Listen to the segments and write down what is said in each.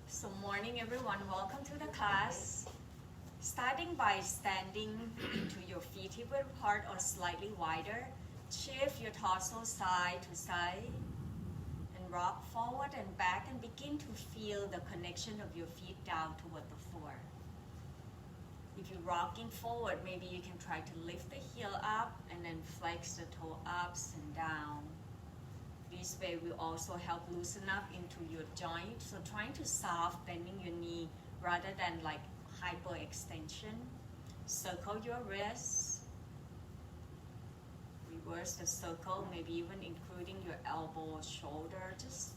So morning everyone, welcome to the class. Starting by standing into your feet hip width apart or slightly wider. Shift your torso side to side and rock forward and back and begin to feel the connection of your feet down toward the floor. If you're rocking forward, maybe you can try to lift the heel up and then flex the toe ups and down. This way will also help loosen up into your joint. So trying to soft bending your knee rather than like hyperextension. Circle your wrists. Reverse the circle, maybe even including your elbow or shoulder. Just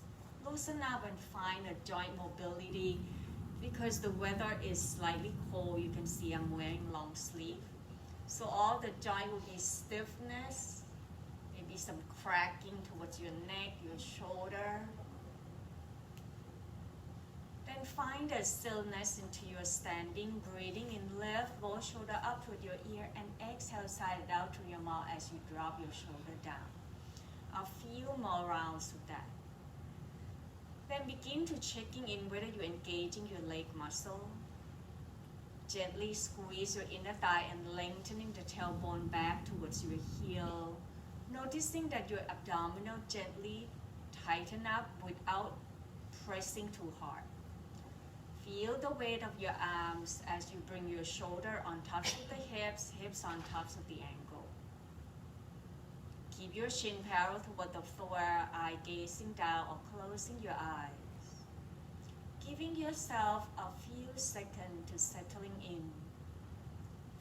loosen up and find a joint mobility. Because the weather is slightly cold, you can see I'm wearing long sleeve. So all the joint will be stiffness, maybe some cracking towards your neck, your shoulder. Then find a stillness into your standing, breathing in, lift both shoulder up toward your ear and exhale side out to your mouth as you drop your shoulder down. A few more rounds of that. Then begin to checking in whether you're engaging your leg muscle. Gently squeeze your inner thigh and lengthening the tailbone back towards your heel. Noticing that your abdominal gently tighten up without pressing too hard. Feel the weight of your arms as you bring your shoulder on top of the hips, hips on top of the ankle. Keep your chin parallel toward the floor, eye gazing down or closing your eyes. Giving yourself a few seconds to settling in.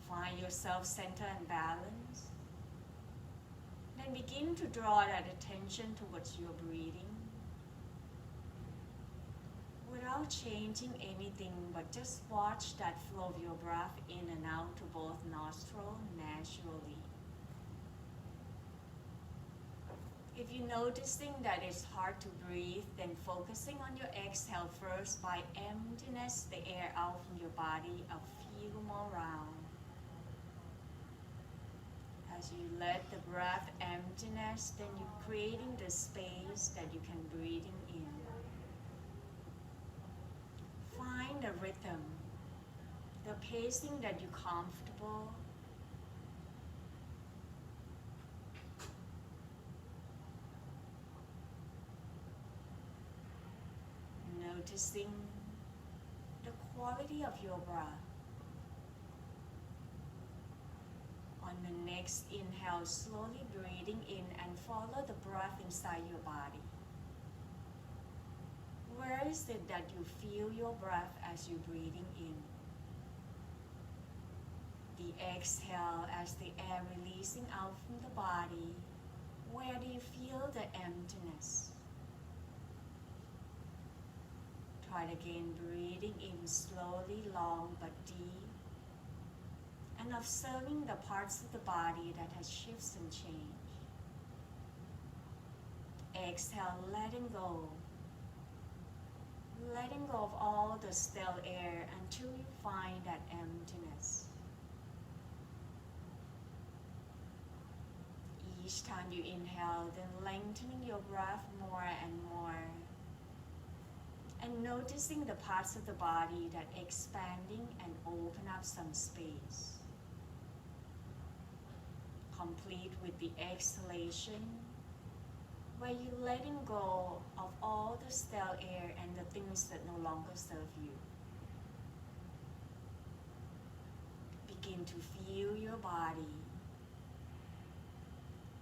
Find yourself center and balance. Then begin to draw that attention towards your breathing. Without changing anything, but just watch that flow of your breath in and out to both nostrils naturally. If you're noticing that it's hard to breathe, then focusing on your exhale first by emptiness the air out from your body a few more rounds. As you let the breath emptiness, then you're creating the space that you can breathing in. Find a rhythm, the pacing that you're comfortable. Noticing the quality of your breath. On the next inhale, slowly breathing in and follow the breath inside your body. Where is it that you feel your breath as you're breathing in? The exhale as the air releasing out from the body. Where do you feel the emptiness? Try again, breathing in slowly, long but deep, and observing the parts of the body that has shifted and changed. Exhale, letting go. Letting go of all the stale air until you find that emptiness. Each time you inhale, then lengthening your breath more and more. And noticing the parts of the body that expanding and open up some space. Complete with the exhalation, where you're letting go of all the stale air and the things that no longer serve you. Begin to feel your body.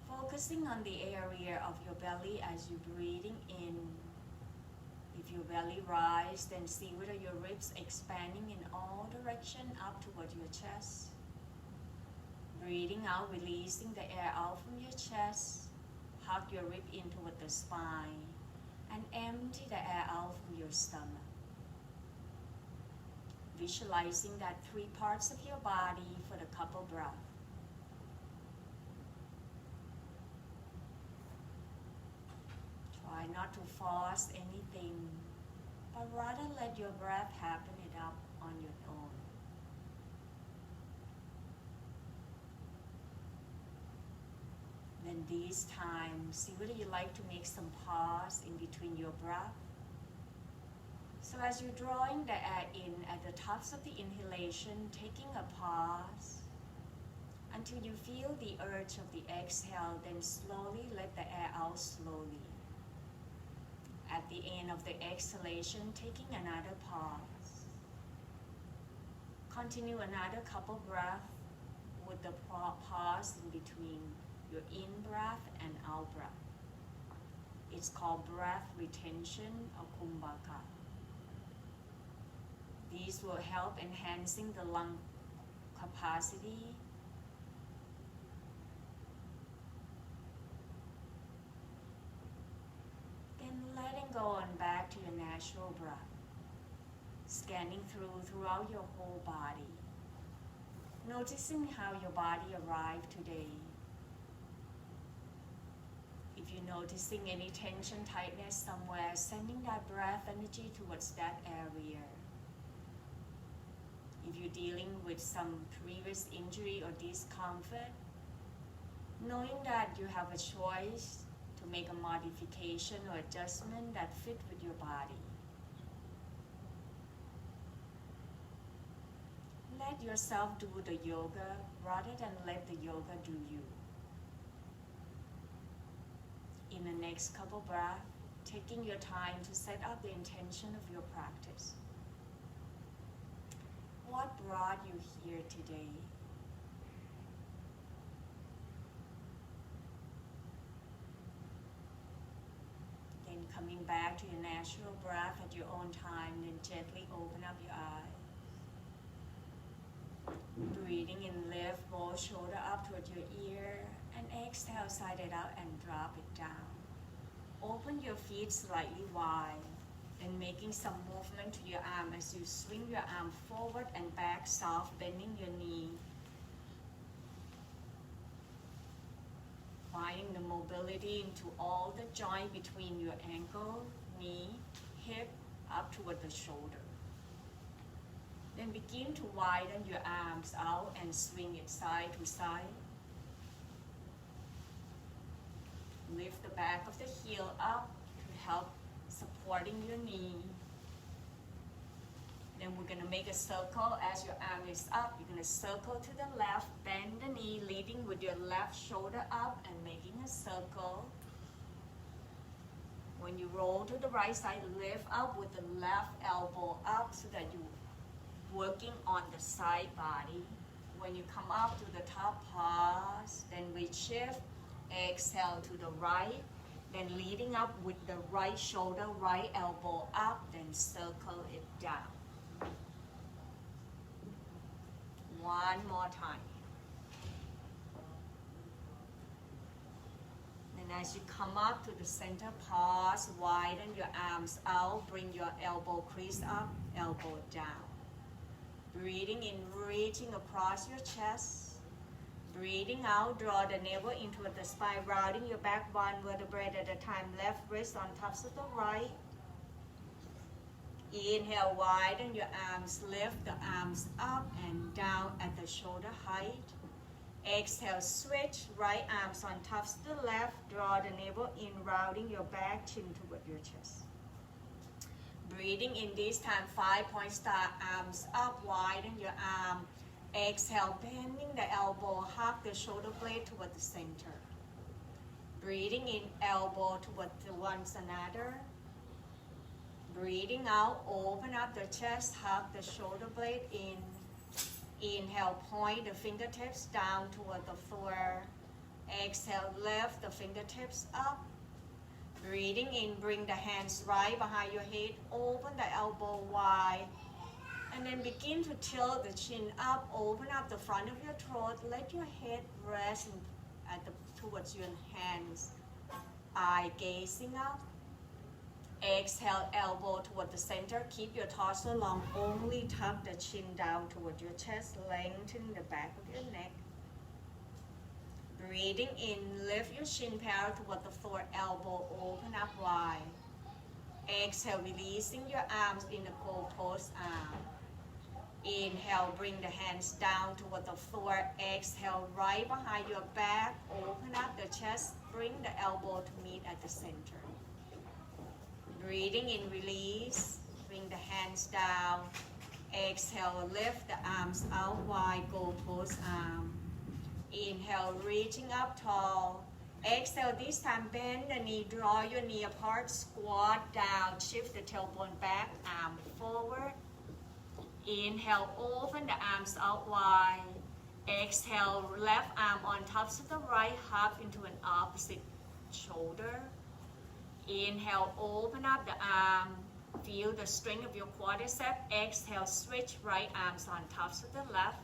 Focusing on the area of your belly as you're breathing in. If your belly rises, then see whether your ribs expanding in all directions up toward your chest. Breathing out, releasing the air out from your chest. Hug your rib in toward the spine. And empty the air out from your stomach. Visualizing that 3 parts of your body for the couple breath. Try not to force anything, but rather let your breath happen it up on your own. Then this time, see whether you like to make some pause in between your breath. So as you're drawing the air in at the tops of the inhalation, taking a pause until you feel the urge of the exhale, then slowly let the air out slowly. At the end of the exhalation, taking another pause. Continue another couple breaths with the pause in between your in-breath and out-breath. It's called breath retention or kumbhaka. These will help enhancing the lung capacity then letting go on back to your natural breath, scanning throughout your whole body, noticing how your body arrived today. If you're noticing any tension, tightness somewhere, sending that breath energy towards that area. If you're dealing with some previous injury or discomfort, knowing that you have a choice to make a modification or adjustment that fit with your body. Let yourself do the yoga rather than let the yoga do you. In the next couple breaths, taking your time to set up the intention of your practice. What brought you here today? Then coming back to your natural breath at your own time, then gently open up your eyes. Breathing in, lift both shoulder up toward your ear, and exhale, side it out and drop it down. Open your feet slightly wide and making some movement to your arm as you swing your arm forward and back, soft, bending your knee. Finding the mobility into all the joint between your ankle, knee, hip, up toward the shoulder. Then begin to widen your arms out and swing it side to side. Lift the back of the heel up to help supporting your knee. Then we're going to make a circle as your arm is up. You're going to circle to the left, bend the knee, leading with your left shoulder up and making a circle. When you roll to the right side, lift up with the left elbow up so that you're working on the side body. When you come up to the top, pause, then we shift, exhale to the right, then leading up with the right shoulder, right elbow up, then circle it down. One more time. And as you come up to the center, pause, widen your arms out, bring your elbow crease up, elbow down. Breathing in, reaching across your chest. Breathing out, draw the navel into the spine, rounding your back one vertebrae at a time. Left wrist on tops of the right. Inhale, widen your arms, lift the arms up and down at the shoulder height. Exhale, switch, right arms on tops of the left. Draw the navel in, rounding your back, chin toward your chest. Breathing in this time, 5-point star, arms up, widen your arm. Exhale, bending the elbow, hug the shoulder blade toward the center. Breathing in, elbow toward one another. Breathing out, open up the chest, hug the shoulder blade in. Inhale, point the fingertips down toward the floor. Exhale, lift the fingertips up. Breathing in, bring the hands right behind your head, open the elbow wide. And then begin to tilt the chin up, open up the front of your throat, let your head rest towards your hands. Eye gazing up. Exhale, elbow toward the center, keep your torso long, only tuck the chin down toward your chest, lengthen the back of your neck. Breathing in, lift your shin parallel toward the floor, elbow open up wide. Exhale, releasing your arms in the goalpost arm. Inhale, bring the hands down toward the floor. Exhale, right behind your back. Open up the chest. Bring the elbow to meet at the center. Breathing in, release. Bring the hands down. Exhale, lift the arms out wide. Go pose arm. Inhale, reaching up tall. Exhale, this time bend the knee. Draw your knee apart. Squat down. Shift the tailbone back. Arm forward. Inhale, open the arms out wide. Exhale, left arm on top of the right, hop into an opposite shoulder. Inhale, open up the arm. Feel the strength of your quadricep. Exhale, switch right arms on top of the left.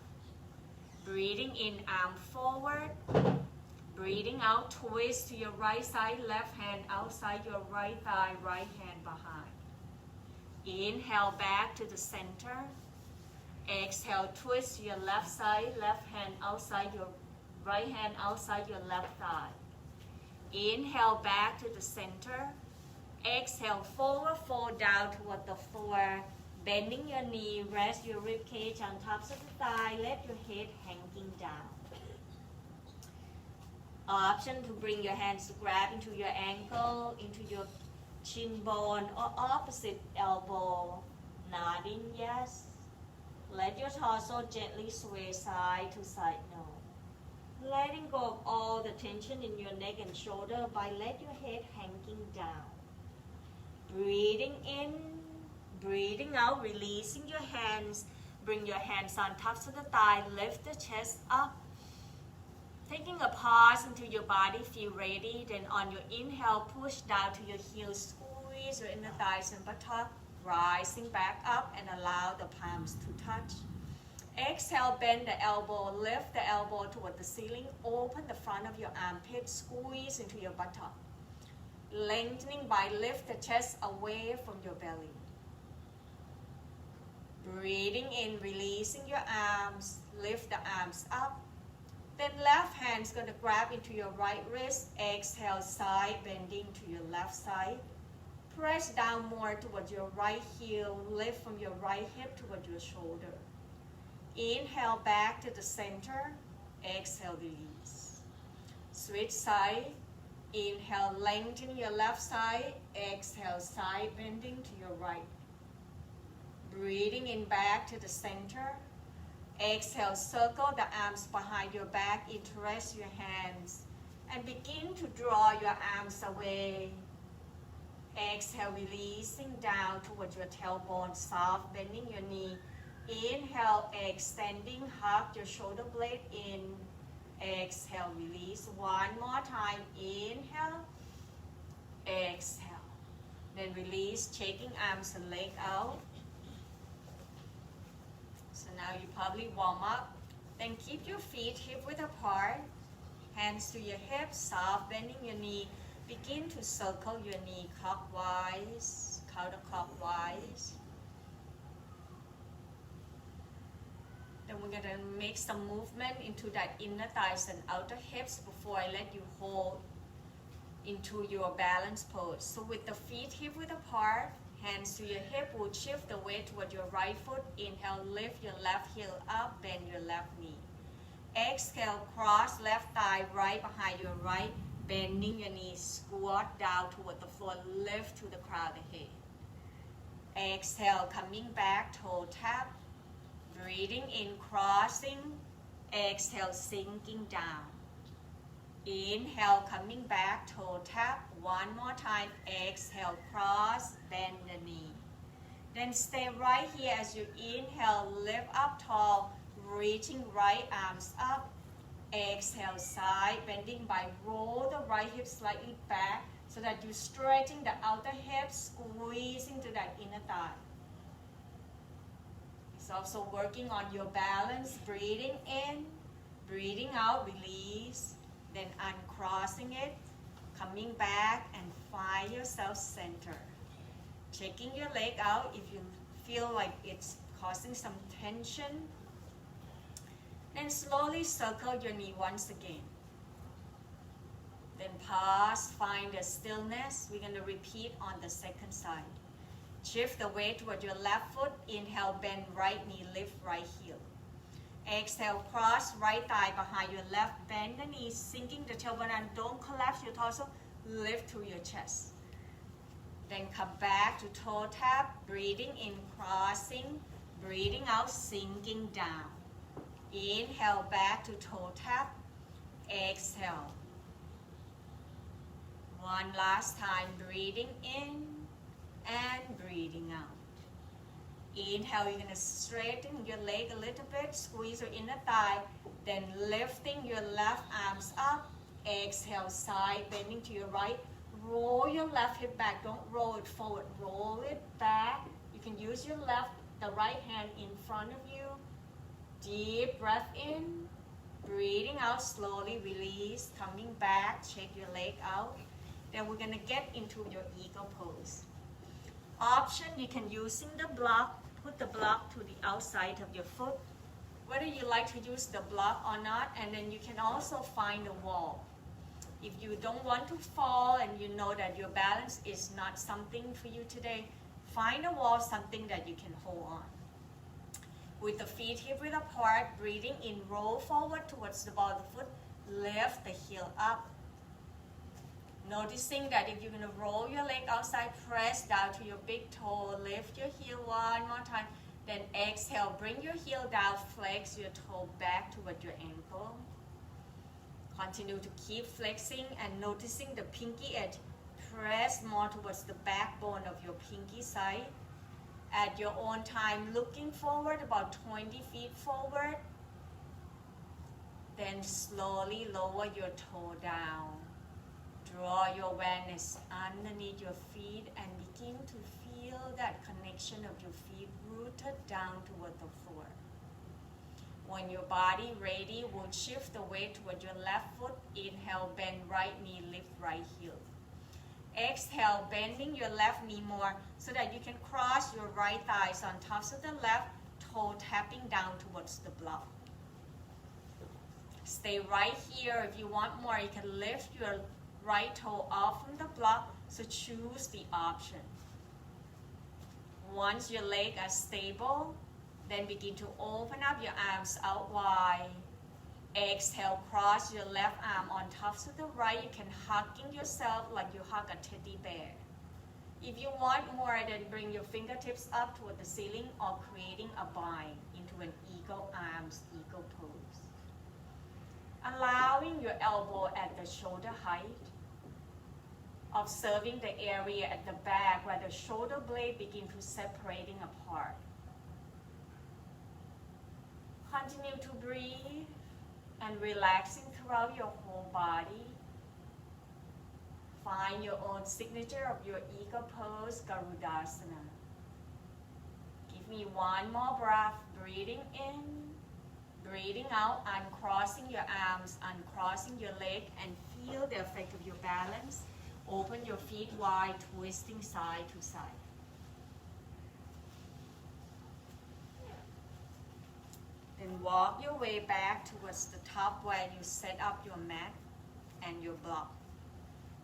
Breathing in, arm forward. Breathing out, twist to your right side, left hand outside your right thigh, right hand behind. Inhale, back to the center. Exhale, twist to your left side, left hand outside your right hand outside your left thigh. Inhale, back to the center. Exhale, forward fold down toward the floor. Bending your knee, rest your rib cage on top of the thigh. Let your head hanging down. Option to bring your hands to grab into your ankle, into your shin bone, or opposite elbow. Nodding yes. Let your torso gently sway side to side, no. Letting go of all the tension in your neck and shoulder by let your head hanging down. Breathing in, breathing out, releasing your hands. Bring your hands on top of the thigh, lift the chest up. Taking a pause into your body, feel ready. Then on your inhale, push down to your heels, squeeze your inner thighs and buttock. Rising back up and allow the palms to touch. Exhale, bend the elbow, lift the elbow toward the ceiling. Open the front of your armpit, squeeze into your buttock. Lengthening by lift the chest away from your belly. Breathing in, releasing your arms, lift the arms up. Then left hand's gonna grab into your right wrist. Exhale, side bending to your left side. Press down more toward your right heel. Lift from your right hip toward your shoulder. Inhale, back to the center. Exhale, release. Switch side. Inhale, lengthen your left side. Exhale, side bending to your right. Breathing in, back to the center. Exhale, circle the arms behind your back. Interlace your hands. And begin to draw your arms away. Exhale, releasing down towards your tailbone, soft, bending your knee. Inhale, extending, hug your shoulder blade in. Exhale, release. One more time. Inhale, exhale. Then release, shaking arms and leg out. So now you probably warm up. Then keep your feet hip width apart. Hands to your hips, soft, bending your knee. Begin to circle your knee clockwise, counterclockwise. Then we're going to make some movement into that inner thighs and outer hips before I let you hold into your balance pose. So with the feet hip width apart, hands to your hip, will shift the weight toward your right foot. Inhale, lift your left heel up, bend your left knee. Exhale, cross left thigh right behind your right. Bending your knees, squat down toward the floor, lift to the crown of the head. Exhale, coming back, toe tap. Breathing in, crossing. Exhale, sinking down. Inhale, coming back, toe tap. One more time. Exhale, cross, bend the knee. Then stay right here as you inhale, lift up tall, reaching right arms up. Exhale, side bending by roll the right hip slightly back so that you're stretching the outer hip, squeezing to that inner thigh. It's also working on your balance, breathing in, breathing out, release, then uncrossing it, coming back and find yourself center. Checking your leg out if you feel like it's causing some tension. Then slowly circle your knee once again. Then pause, find the stillness. We're going to repeat on the second side. Shift the weight toward your left foot. Inhale, bend right knee, lift right heel. Exhale, cross right thigh behind your left, bend the knees, sinking the tailbone, and don't collapse your torso, lift through your chest. Then come back to toe tap, breathing in, crossing, breathing out, sinking down. Inhale, back to toe tap, exhale. One last time, breathing in and breathing out. Inhale, you're gonna straighten your leg a little bit, squeeze your inner thigh, then lifting your left arms up. Exhale, side bending to your right. Roll your left hip back, don't roll it forward, roll it back. You can use your the right hand in front of you. Deep breath in, breathing out, slowly release, coming back, check your leg out. Then we're gonna get into your eagle pose. Option, you can using the block, put the block to the outside of your foot, whether you like to use the block or not, and then you can also find a wall. If you don't want to fall and you know that your balance is not something for you today, find a wall, something that you can hold on. With the feet hip width apart, breathing in, roll forward towards the ball of the foot, lift the heel up. Noticing that if you're going to roll your leg outside, press down to your big toe, lift your heel one more time, then exhale, bring your heel down, flex your toe back toward your ankle. Continue to keep flexing and noticing the pinky edge. Press more towards the backbone of your pinky side. At your own time, looking forward about 20 feet forward. Then slowly lower your toe down. Draw your awareness underneath your feet and begin to feel that connection of your feet rooted down toward the floor. When your body ready, we'll shift the weight toward your left foot. Inhale, bend right knee, lift right heel. Exhale, bending your left knee more so that you can cross your right thighs on tops of the left, toe tapping down towards the block. Stay right here. If you want more, you can lift your right toe off from the block, so choose the option. Once your legs are stable, then begin to open up your arms out wide. Exhale, cross your left arm on top of the right. You can hugging yourself like you hug a teddy bear. If you want more, then bring your fingertips up toward the ceiling or creating a bind into an eagle arms, eagle pose. Allowing your elbow at the shoulder height. Observing the area at the back where the shoulder blade begin to separating apart. Continue to breathe and relaxing throughout your whole body. Find your own signature of your eagle pose, Garudasana. Give me one more breath, breathing in, breathing out, uncrossing your arms, uncrossing your leg, and feel the effect of your balance. Open your feet wide, twisting side to side. Then walk your way back towards the top where you set up your mat and your block.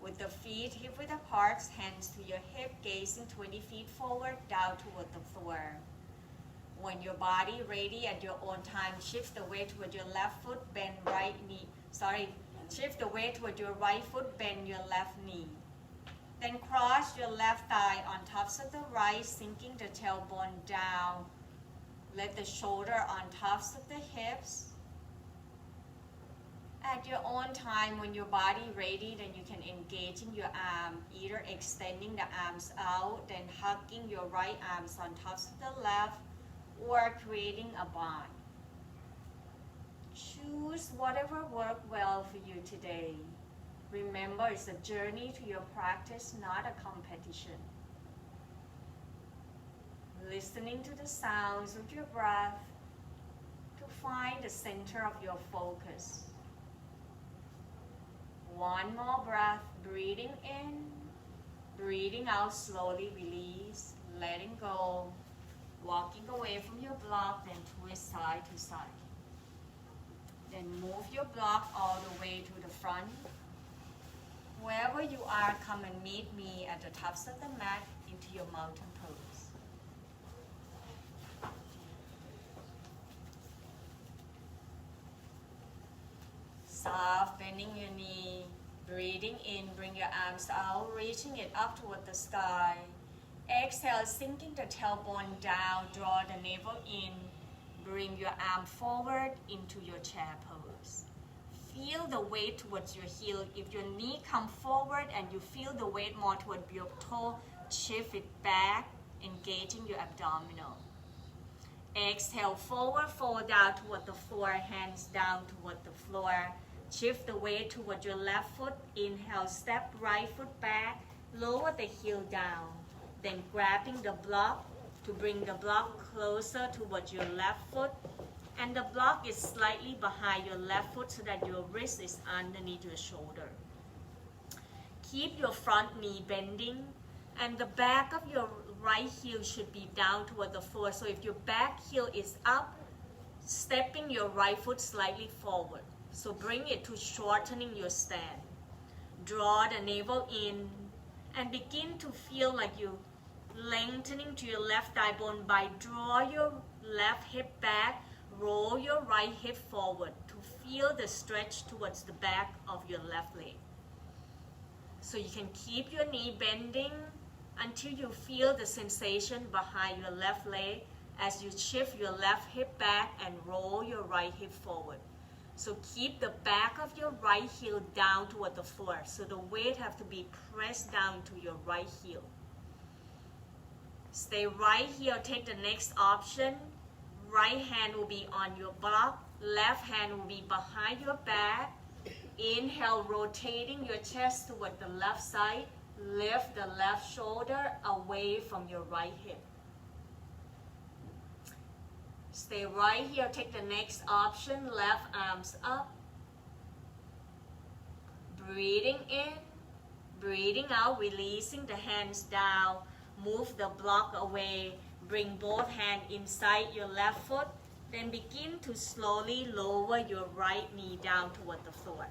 With the feet hip width apart, hands to your hip, gazing 20 feet forward, down toward the floor. When your body ready at your own time, shift the weight toward your left foot, bend right knee. Shift the weight toward your right foot, bend your left knee. Then cross your left thigh on tops of the right, sinking the tailbone down. Let the shoulder on tops of the hips. At your own time, when your body ready, then you can engage in your arm, either extending the arms out, then hugging your right arms on tops of the left, or creating a bind. Choose whatever works well for you today. Remember, it's a journey to your practice, not a competition. Listening to the sounds of your breath to find the center of your focus. One more breath, breathing in, breathing out, slowly release, letting go, walking away from your block, then twist side to side. Then move your block all the way to the front. Wherever you are, come and meet me at the tops of the mat into your mountain pose. bending your knee, breathing in, bring your arms out, reaching it up toward the sky. Exhale, sinking the tailbone down, draw the navel in, bring your arm forward into your chair pose. Feel the weight towards your heel. If your knee come forward and you feel the weight more toward your toe, shift it back, engaging your abdominal. Exhale, forward, fold down toward the floor, hands down toward the floor. Shift the weight toward your left foot. Inhale, step right foot back, lower the heel down. Then grabbing the block to bring the block closer towards your left foot. And the block is slightly behind your left foot so that your wrist is underneath your shoulder. Keep your front knee bending and the back of your right heel should be down toward the floor. So if your back heel is up, stepping your right foot slightly forward. So bring it to shortening your stand. Draw the navel in and begin to feel like you lengthening to your left thigh bone by draw your left hip back, roll your right hip forward to feel the stretch towards the back of your left leg. So you can keep your knee bending until you feel the sensation behind your left leg as you shift your left hip back and roll your right hip forward. So keep the back of your right heel down toward the floor. So the weight have to be pressed down to your right heel. Stay right here. Take the next option. Right hand will be on your block. Left hand will be behind your back. Inhale, rotating your chest toward the left side. Lift the left shoulder away from your right hip. Stay right here. Take the next option. Left arms up. Breathing in. Breathing out. Releasing the hands down. Move the block away. Bring both hands inside your left foot. Then begin to slowly lower your right knee down toward the floor.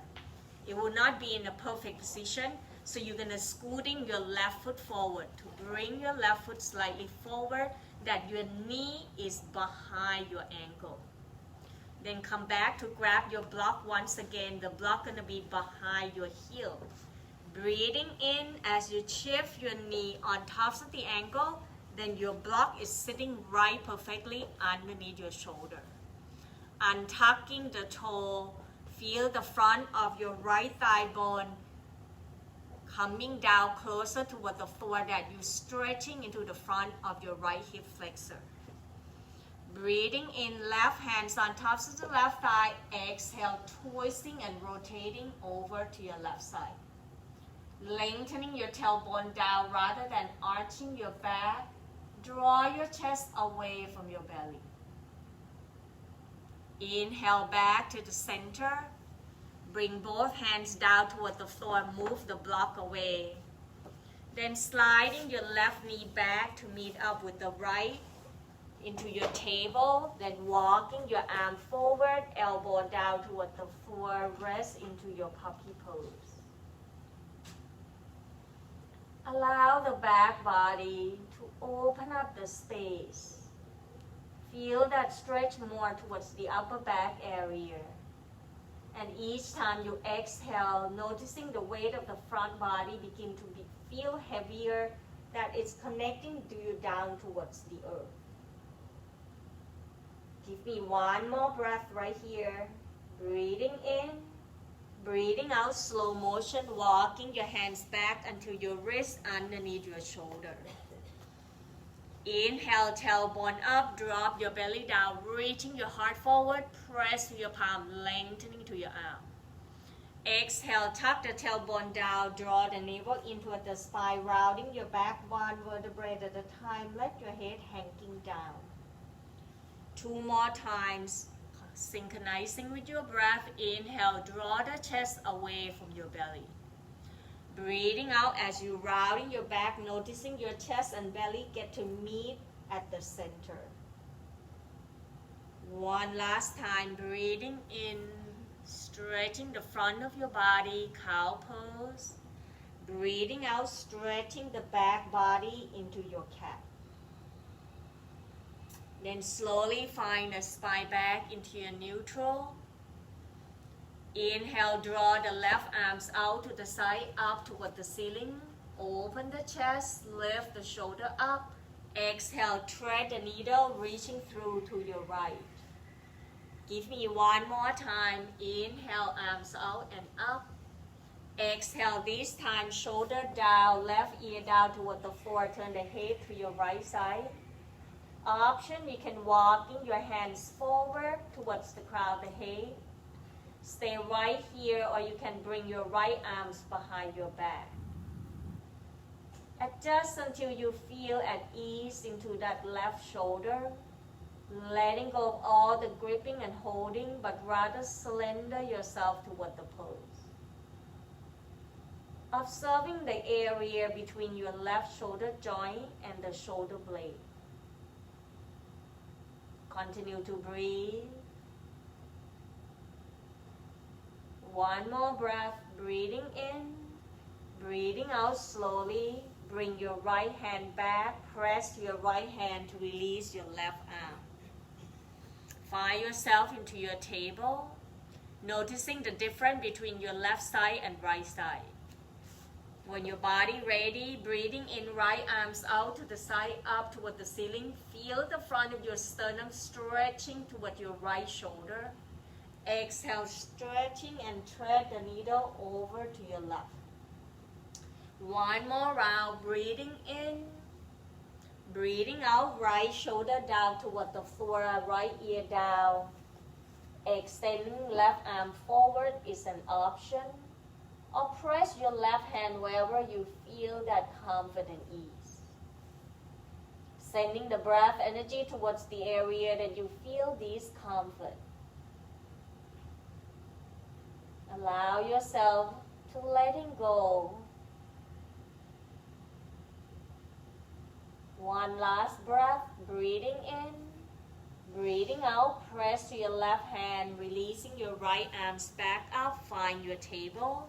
It will not be in a perfect position. So you're going to scooting your left foot forward to bring your left foot slightly forward that your knee is behind your ankle. Then come back to grab your block once again. The block going to be behind your heel. Breathing in as you shift your knee on top of the ankle, then your block is sitting right perfectly underneath your shoulder. Untucking the toe, feel the front of your right thigh bone coming down closer toward the floor that you're stretching into the front of your right hip flexor. Breathing in, left hands on top of the left thigh. Exhale, twisting and rotating over to your left side. Lengthening your tailbone down rather than arching your back. Draw your chest away from your belly. Inhale back to the center. Bring both hands down toward the floor. Move the block away. Then sliding your left knee back to meet up with the right into your table. Then walking your arm forward, elbow down toward the floor. Rest into your puppy pose. Allow the back body to open up the space. Feel that stretch more towards the upper back area. And each time you exhale, noticing the weight of the front body begin to feel heavier, that it's connecting you down towards the earth. Give me one more breath right here. Breathing in, breathing out, slow motion, walking your hands back until your wrist underneath your shoulder. Inhale, tailbone up, drop your belly down, reaching your heart forward, press your palm, lengthening to your arm. Exhale, tuck the tailbone down, draw the navel into the spine, rounding your back one vertebrae at a time, let your head hanging down. 2 more times, synchronizing with your breath. Inhale, draw the chest away from your belly. Breathing out as you rounding your back, noticing your chest and belly get to meet at the center. One last time, breathing in, stretching the front of your body, cow pose. Breathing out, stretching the back body into your cat. Then slowly find the spine back into your neutral. Inhale, draw the left arms out to the side, up toward the ceiling. Open the chest, lift the shoulder up. Exhale, thread the needle, reaching through to your right. Give me one more time. Inhale, arms out and up. Exhale, this time shoulder down, left ear down toward the floor. Turn the head to your right side. Option, you can walk in your hands forward towards the crown of the head. Stay right here, or you can bring your right arms behind your back. Adjust until you feel at ease into that left shoulder, letting go of all the gripping and holding, but rather surrender yourself toward the pose. Observing the area between your left shoulder joint and the shoulder blade. Continue to breathe. One more breath, breathing in, breathing out slowly. Bring your right hand back, press your right hand to release your left arm. Find yourself into your table, noticing the difference between your left side and right side. When your body ready, breathing in, right arms out to the side, up toward the ceiling. Feel the front of your sternum stretching toward your right shoulder. Exhale, stretching and thread the needle over to your left. One more round, breathing in, breathing out, right shoulder down toward the floor, right ear down. Extending left arm forward is an option. Or press your left hand wherever you feel that comfort and ease. Sending the breath energy towards the area that you feel this comfort. Allow yourself to letting go. One last breath, breathing in, breathing out. Press to your left hand, releasing your right arms back up. Find your table.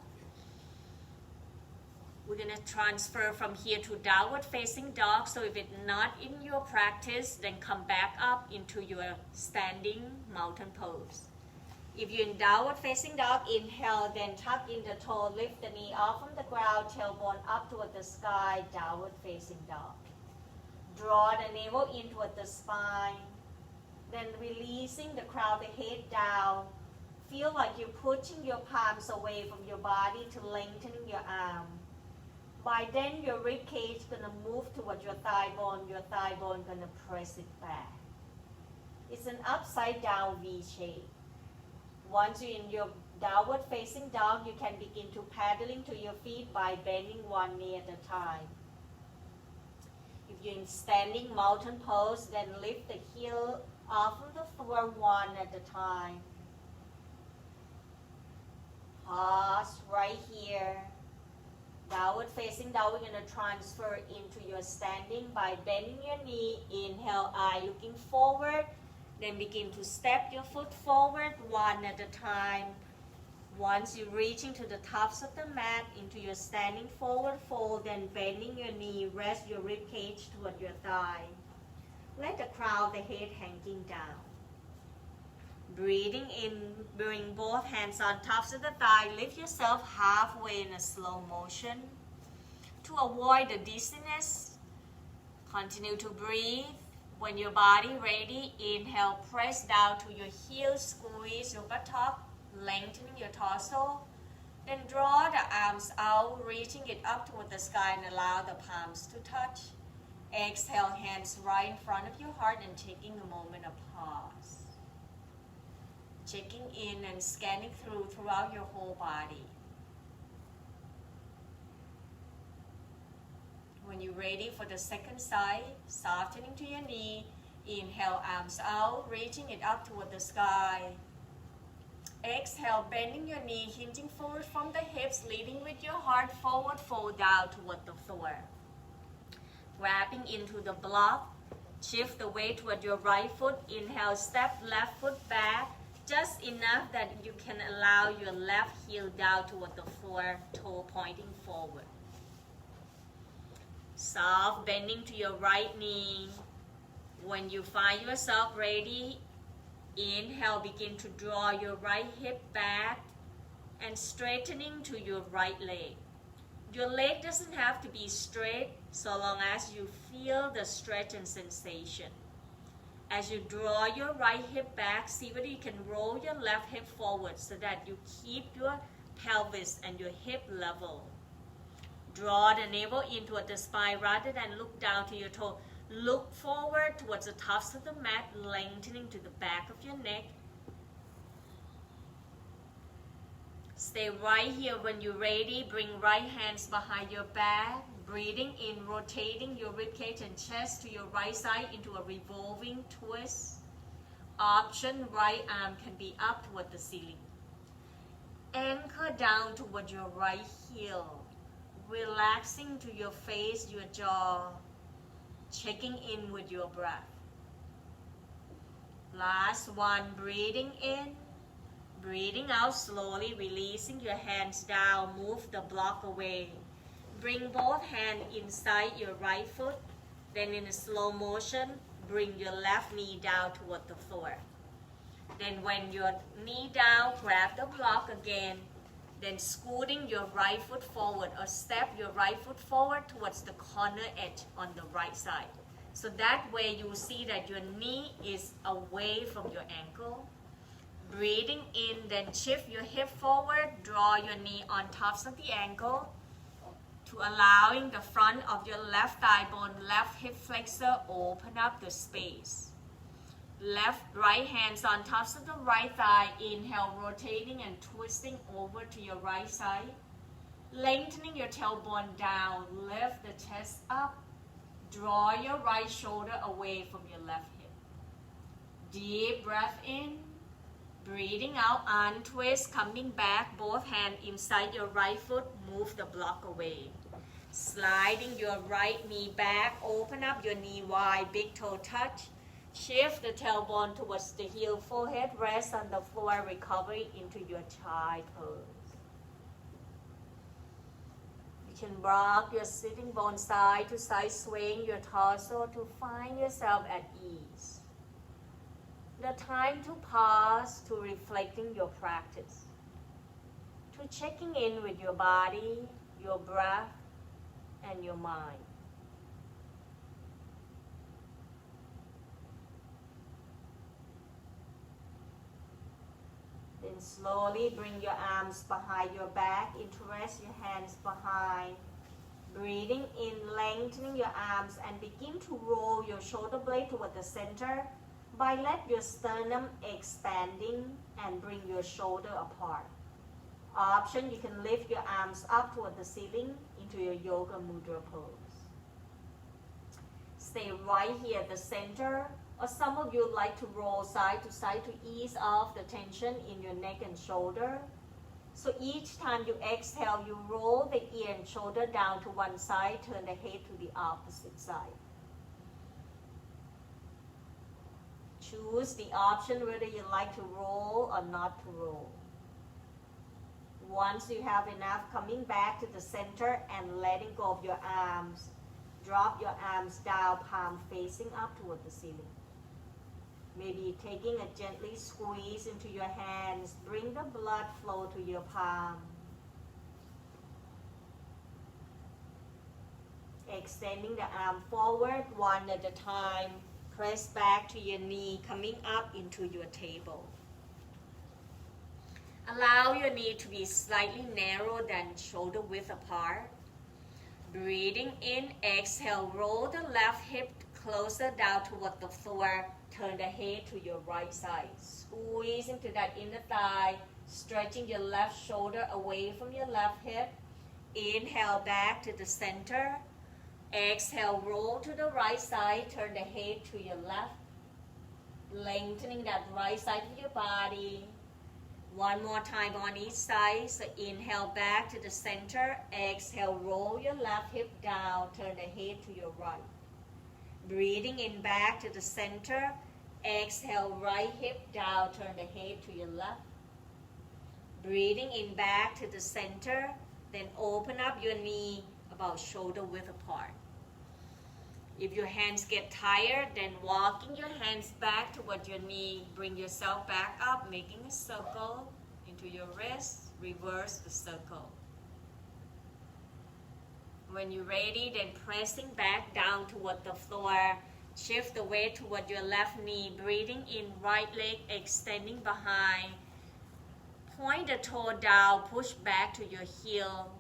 We're going to transfer from here to downward facing dog. So if it's not in your practice, then come back up into your standing mountain pose. If you're in downward facing dog, inhale, then tuck in the toe, lift the knee off from the ground, tailbone up toward the sky, downward facing dog. Draw the navel in toward the spine, then releasing the crown of the head down. Feel like you're pushing your palms away from your body to lengthening your arm. By then, your rib cage gonna move toward your thigh bone gonna press it back. It's an upside down V shape. Once you're in your downward facing dog, you can begin to paddling to your feet by bending one knee at a time. If you're in standing mountain pose, then lift the heel off of the floor one at a time. Pause right here. Downward facing dog, we're going to transfer into your standing by bending your knee. Inhale, eye looking forward. Then begin to step your foot forward one at a time. Once you're reaching to the tops of the mat into your standing forward fold, then bending your knee, rest your rib cage toward your thigh. Let the crown of the head hanging down. Breathing in, bring both hands on tops of the thigh. Lift yourself halfway in a slow motion. To avoid the dizziness, continue to breathe. When your body ready, inhale, press down to your heels, squeeze your buttock, lengthening your torso. Then draw the arms out, reaching it up toward the sky and allow the palms to touch. Exhale, hands right in front of your heart and taking a moment of pause. Checking in and scanning throughout your whole body. When you're ready for the second side, softening to your knee, inhale, arms out, reaching it up toward the sky. Exhale, bending your knee, hinging forward from the hips, leading with your heart, forward fold down toward the floor. Grabbing into the block, shift the weight toward your right foot, inhale, step left foot back, just enough that you can allow your left heel down toward the floor, toe pointing forward. Soft bending to your right knee. When you find yourself ready, inhale, begin to draw your right hip back, and straightening to your right leg. Your leg doesn't have to be straight so long as you feel the stretch and sensation. As you draw your right hip back, see whether you can roll your left hip forward so that you keep your pelvis and your hip level. Draw the navel in toward the spine rather than look down to your toe. Look forward towards the tops of the mat, lengthening to the back of your neck. Stay right here. When you're ready, bring right hands behind your back. Breathing in, rotating your ribcage and chest to your right side into a revolving twist. Option, right arm can be up toward the ceiling. Anchor down toward your right heel. Relaxing to your face, your jaw. Checking in with your breath. Last one, breathing in. Breathing out slowly, releasing your hands down. Move the block away. Bring both hands inside your right foot. Then in a slow motion, bring your left knee down toward the floor. Then when your knee down, grab the block again. Then scooting your right foot forward or step your right foot forward towards the corner edge on the right side. So that way you see that your knee is away from your ankle. Breathing in, then shift your hip forward, draw your knee on tops of the ankle to allowing the front of your left thigh bone, left hip flexor, open up the space. Right hands on tops of the right thigh. Inhale, rotating and twisting over to your right side. Lengthening your tailbone down, lift the chest up. Draw your right shoulder away from your left hip. Deep breath in. Breathing out, untwist, coming back, both hands inside your right foot, move the block away. Sliding your right knee back, open up your knee wide, big toe touch. Shift the tailbone towards the heel, forehead rest on the floor, recovery into your child pose. You can rock your sitting bone side to side, swaying your torso to find yourself at ease. The time to pause, to reflecting your practice, to checking in with your body, your breath, and your mind. Then slowly bring your arms behind your back, interlace your hands behind. Breathing in, lengthening your arms and begin to roll your shoulder blade toward the center. By let your sternum expanding and bring your shoulder apart. Option, you can lift your arms up toward the ceiling into your yoga mudra pose. Stay right here at the center, or some of you like to roll side to side to ease off the tension in your neck and shoulder. So each time you exhale, you roll the ear and shoulder down to one side, turn the head to the opposite side. Choose the option whether you like to roll or not to roll. Once you have enough, coming back to the center and letting go of your arms. Drop your arms down, palm facing up toward the ceiling. Maybe taking a gently squeeze into your hands. Bring the blood flow to your palm. Extending the arm forward one at a time. Press back to your knee, coming up into your table. Allow your knee to be slightly narrower than shoulder width apart. Breathing in, exhale, roll the left hip closer down toward the floor. Turn the head to your right side. Squeeze into that inner thigh, stretching your left shoulder away from your left hip. Inhale back to the center. Exhale, roll to the right side, turn the head to your left. Lengthening that right side of your body. One more time on each side. So inhale back to the center. Exhale, roll your left hip down, turn the head to your right. Breathing in back to the center. Exhale, right hip down, turn the head to your left. Breathing in back to the center. Then open up your knee about shoulder width apart. If your hands get tired, then walking your hands back toward your knee. Bring yourself back up, making a circle into your wrist. reverse the circle. When you're ready, then pressing back down toward the floor. Shift the weight toward your left knee. Breathing in, right leg extending behind. Point the toe down, push back to your heel.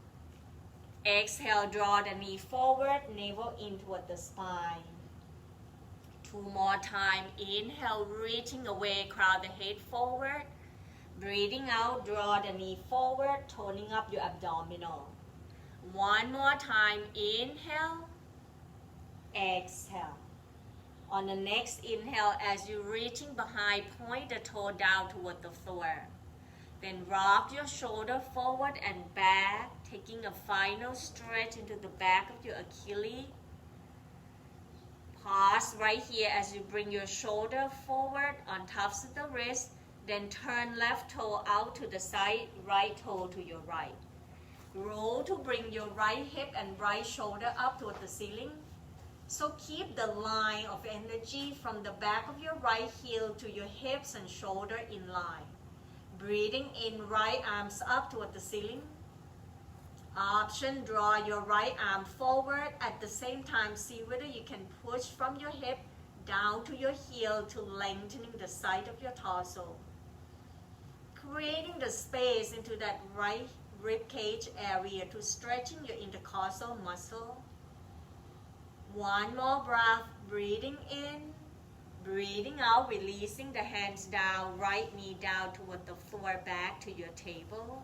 Exhale, draw the knee forward, navel in toward the spine. 2 more times. Inhale, reaching away, crown the head forward. Breathing out, draw the knee forward, toning up your abdominal. 1 more time. Inhale, exhale. On the next inhale, as you're reaching behind, point the toe down toward the floor. Then rock your shoulder forward and back, taking a final stretch into the back of your Achilles. Pause right here as you bring your shoulder forward on tops of the wrist. Then turn left toe out to the side, right toe to your right. Roll to bring your right hip and right shoulder up toward the ceiling. So keep the line of energy from the back of your right heel to your hips and shoulder in line. Breathing in, right arms up toward the ceiling. Option, draw your right arm forward. At the same time, see whether you can push from your hip down to your heel to lengthening the side of your torso. Creating the space into that right rib cage area to stretching your intercostal muscle. 1 more breath, breathing in, breathing out, releasing the hands down, right knee down toward the floor, back to your table.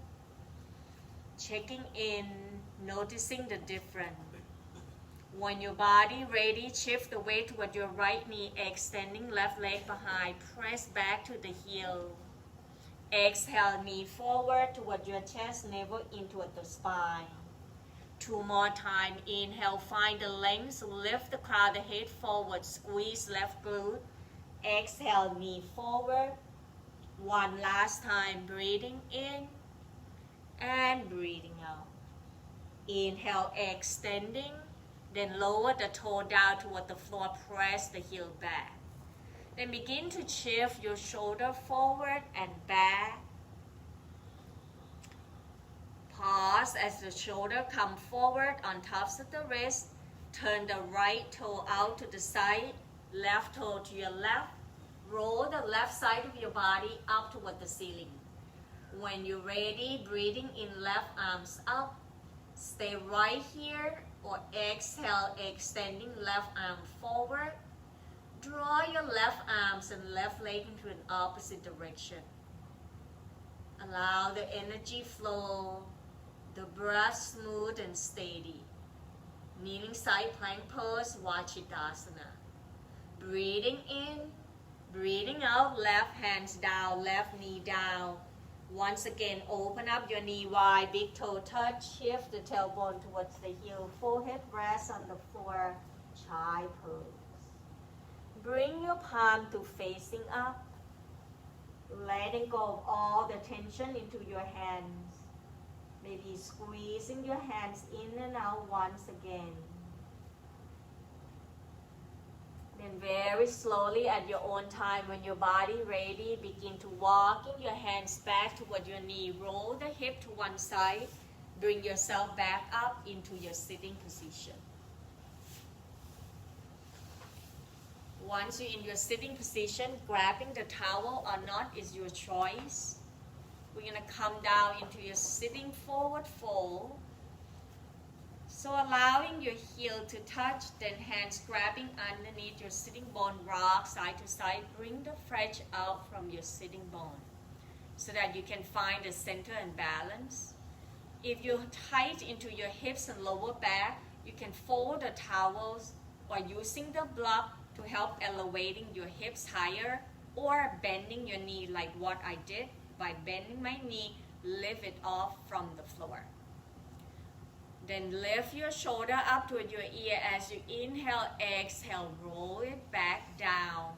Checking in, noticing the difference. When your body ready, shift the weight toward your right knee, extending left leg behind, press back to the heel. Exhale, knee forward toward your chest, navel in toward the spine. 2 more times. Inhale, find the length, lift the crown, the head forward, squeeze left glute. Exhale, knee forward. 1 last time, breathing in and breathing out. Inhale, extending, then lower the toe down toward the floor, press the heel back. Then begin to shift your shoulder forward and back. Pause as the shoulder comes forward on tops of the wrist. Turn the right toe out to the side, left toe to your left. Roll the left side of your body up toward the ceiling. When you're ready, breathing in, left arms up. Stay right here or exhale, extending left arm forward. Draw your left arms and left leg into an opposite direction. Allow the energy flow, the breath smooth and steady. Kneeling side plank pose, Vajradhana. Breathing in, breathing out, left hands down, left knee down. Once again, open up your knee wide, big toe touch, shift the tailbone towards the heel, forehead rest on the floor, chai pose. Bring your palm to facing up, letting go of all the tension into your hands. Maybe squeezing your hands in and out once again. Then very slowly at your own time, when your body ready, begin to walking your hands back toward your knee. Roll the hip to one side. Bring yourself back up into your sitting position. Once you're in your sitting position, grabbing the towel or not is your choice. We're going to come down into your sitting forward fold. So allowing your heel to touch, then hands grabbing underneath your sitting bone, rock side to side. Bring the flesh out from your sitting bone so that you can find the center and balance. If you're tight into your hips and lower back, you can fold the towels or using the block to help elevating your hips higher, or bending your knee like what I did. By bending my knee, lift it off from the floor. Then lift your shoulder up toward your ear as you inhale, exhale, roll it back down.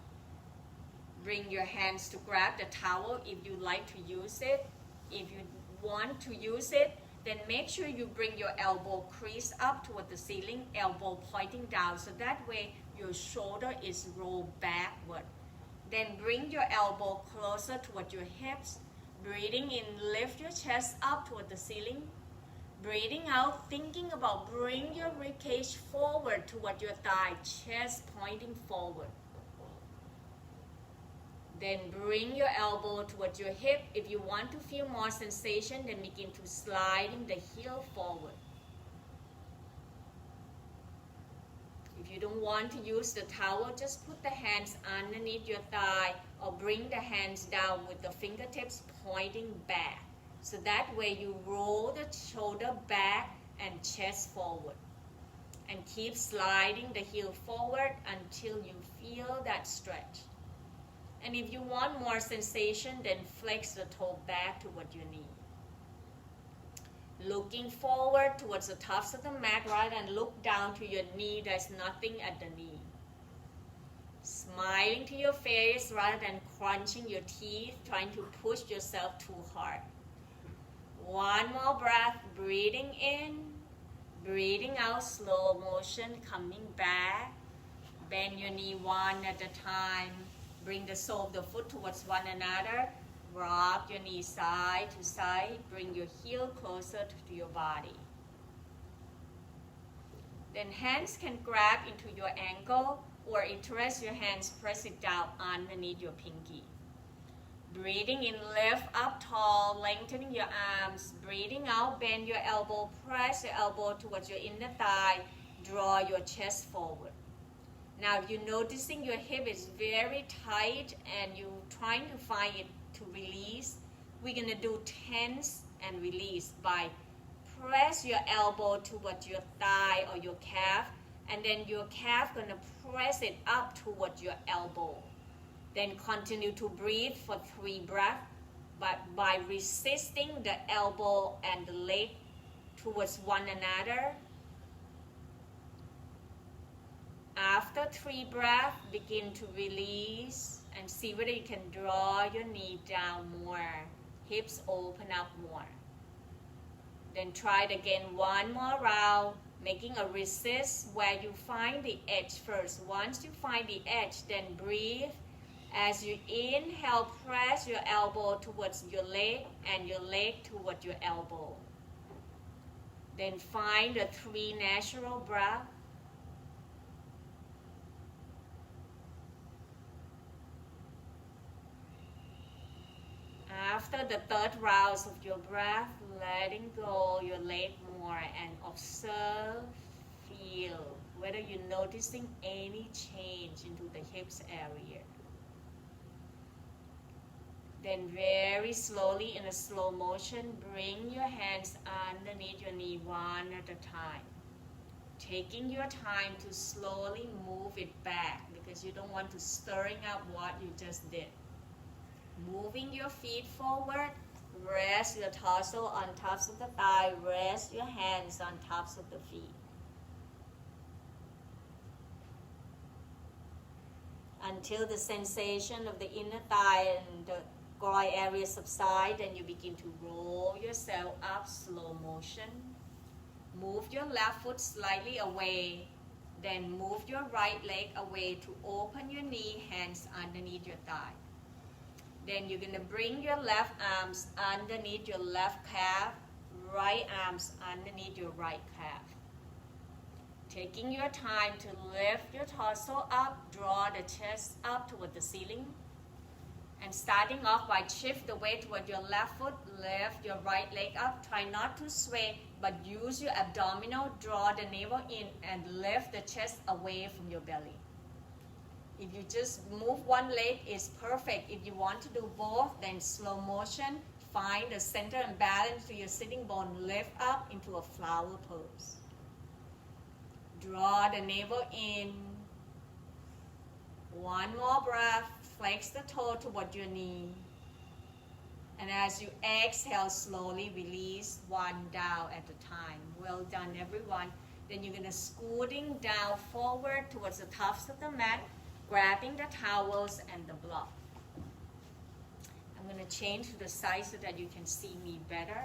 Bring your hands to grab the towel if you like to use it. If you want to use it, then make sure you bring your elbow crease up toward the ceiling, elbow pointing down, so that way your shoulder is rolled backward. Then bring your elbow closer toward your hips. Breathing in, lift your chest up toward the ceiling. Breathing out, thinking about bring your ribcage forward toward your thigh, chest pointing forward. Then bring your elbow toward your hip. If you want to feel more sensation, then begin to sliding the heel forward. If you don't want to use the towel, just put the hands underneath your thigh or bring the hands down with the fingertips pointing back. So that way you roll the shoulder back and chest forward. And keep sliding the heel forward until you feel that stretch. And if you want more sensation, then flex the toe back toward your knee. Looking forward towards the tops of the mat rather than look down to your knee. There's nothing at the knee. Smiling to your face rather than crunching your teeth, trying to push yourself too hard. One more breath, breathing in, breathing out, slow motion, coming back. Bend your knee one at a time. Bring the sole of the foot towards one another. Rock your knee side to side. Bring your heel closer to your body. Then hands can grab into your ankle or interest your hands, press it down underneath your pinky. Breathing in, lift up tall, lengthening your arms. Breathing out, bend your elbow, press your elbow towards your inner thigh. Draw your chest forward. Now, if you're noticing your hip is very tight and you're trying to find it to release, we're going to do tense and release by press your elbow towards your thigh or your calf, and then your calf going to press it up towards your elbow. Then continue to breathe for 3 breaths, but by resisting the elbow and the leg towards one another. After 3 breaths, begin to release and see whether you can draw your knee down more. Hips open up more. Then try it again one more round, making a resist where you find the edge first. Once you find the edge, then breathe. As you inhale, press your elbow towards your leg and your leg towards your elbow. Then find the 3 natural breaths. After the 3rd round of your breath, letting go your leg more and observe, feel whether you're noticing any change into the hips area. Then very slowly in a slow motion, bring your hands underneath your knee one at a time. Taking your time to slowly move it back because you don't want to stirring up what you just did. Moving your feet forward, rest your torso on tops of the thigh, rest your hands on tops of the feet. Until the sensation of the inner thigh and the groin area subside, then you begin to roll yourself up, slow motion. Move your left foot slightly away, then move your right leg away to open your knee, hands underneath your thigh. Then you're going to bring your left arms underneath your left calf, right arms underneath your right calf. Taking your time to lift your torso up, draw the chest up toward the ceiling. And starting off by shift the weight toward your left foot, lift your right leg up. Try not to sway, but use your abdominal, draw the navel in and lift the chest away from your belly. If you just move one leg, it's perfect. If you want to do both, then slow motion, find the center and balance to your sitting bone, lift up into a flower pose. Draw the navel in. One more breath, flex the toe toward your knee. And as you exhale, slowly release one down at a time. Well done, everyone. Then you're going to scooting down forward towards the tops of the mat, grabbing the towels and the block. I'm going to change to the side so that you can see me better.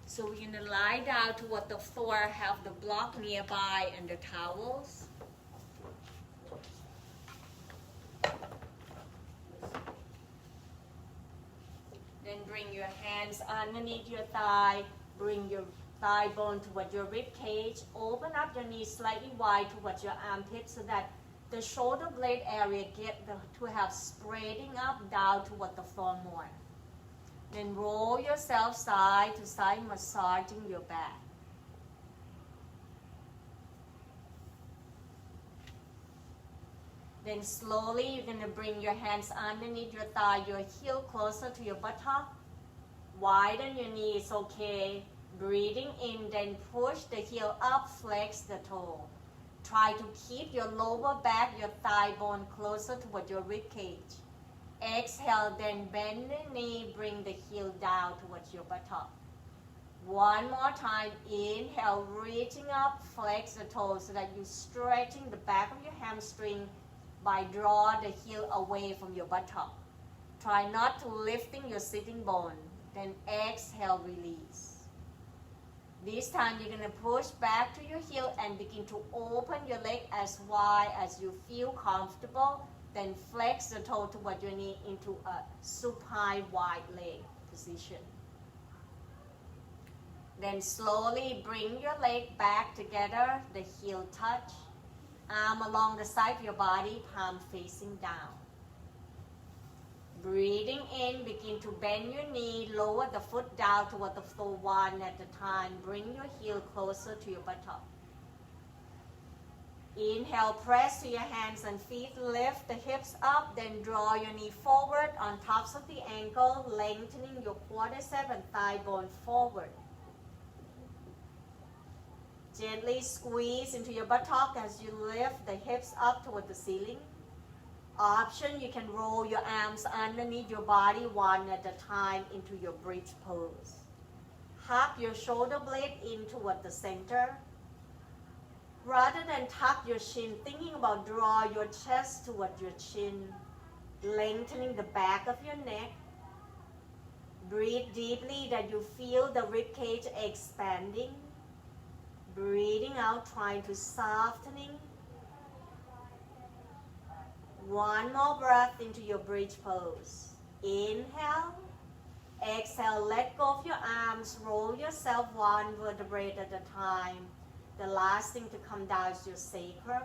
So we're going to lie down toward the floor, have the block nearby and the towels. bring your hands underneath your thigh. Bring your thigh bone toward your rib cage. Open up your knees slightly wide towards your armpit so that the shoulder blade area to have spreading up down toward the floor more. Then roll yourself side to side, massaging your back. Then slowly you're going to bring your hands underneath your thigh, your heel closer to your buttock. Widen your knees, okay. Breathing in, then push the heel up, flex the toe. Try to keep your lower back, your thigh bone closer toward your rib cage. Exhale, then bend the knee, bring the heel down towards your buttock. One more time, inhale, reaching up, flex the toes so that you're stretching the back of your hamstring by draw the heel away from your buttock. Try not to lifting your sitting bone. Then exhale, release. This time you're going to push back to your heel and begin to open your leg as wide as you feel comfortable. Then flex the toe toward your knee into a supine wide leg position. Then slowly bring your leg back together, the heel touch. Arm along the side of your body, palm facing down. Breathing in, begin to bend your knee, lower the foot down toward the floor one at a time. Bring your heel closer to your buttock. Inhale, press to your hands and feet, lift the hips up, then draw your knee forward on tops of the ankle, lengthening your quadricep and thigh bone forward. Gently squeeze into your buttock as you lift the hips up toward the ceiling. Option, you can roll your arms underneath your body one at a time into your bridge pose. Hug your shoulder blade in toward the center. Rather than tuck your chin, thinking about draw your chest toward your chin, lengthening the back of your neck. Breathe deeply that you feel the rib cage expanding. Breathing out, trying to softening. One more breath into your bridge pose. Inhale. Exhale, let go of your arms. Roll yourself one vertebrae at a time. The last thing to come down is your sacrum.